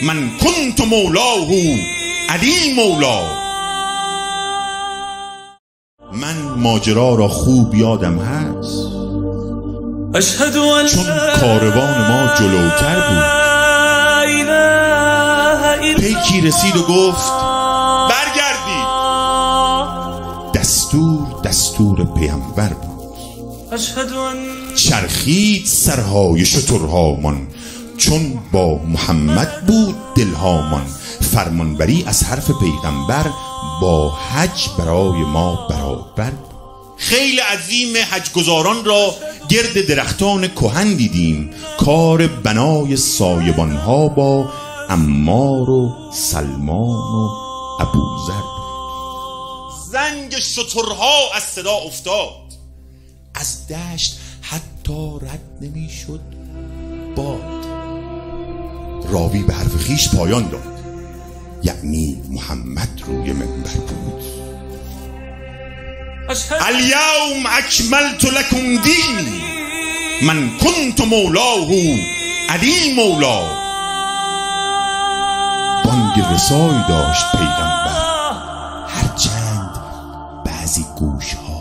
من کنت مولاه علی مولا. من ماجرا را خوب یادم هست، چون کاروان ما جلوتر بود. پیکی رسید و گفت برگردید. دستور پیامبر بود. چرخید سرهای شترهامان، چون با محمد بود دلهامان. فرمانبری از حرف پیغمبر، با حج برای ما برابر. خیلی عظیم حجگزاران را گرد درختان کهن دیدیم. کار بنای سایبانها با عمار و سلمان و ابوذر. زنگ شترها از صدا افتاد، از دشت حتی رد نمی شد باد. راوی به حرف خیش پایان داد، یعنی محمد روی منبر بود. الیوم اکملت لکم دینی، من کنت مولاه علی مولا. بانگ رسایی داشت پیغمبر، هرچند بعضی گوشها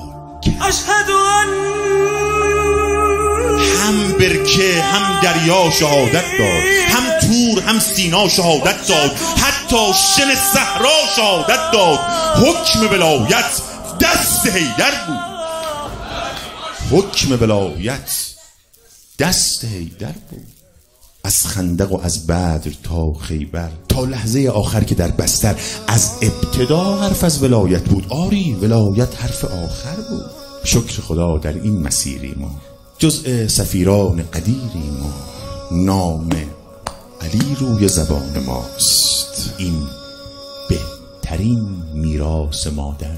هم برکه هم دریا شهادت داد، هم تور هم سینا شهادت داد، حتی شن صحرا شهادت داد. حکم ولایت دست حیدر بود. حکم ولایت دست حیدر بود. از خندق و از بدر تا خیبر، تا لحظه آخر که در بستر، از ابتدا حرف از ولایت بود. آری ولایت حرف آخر بود. شکر خدا در این مسیری ما جزء سفیران قدیری ما. نام علی روی زبان ماست، این بهترین میراث ما در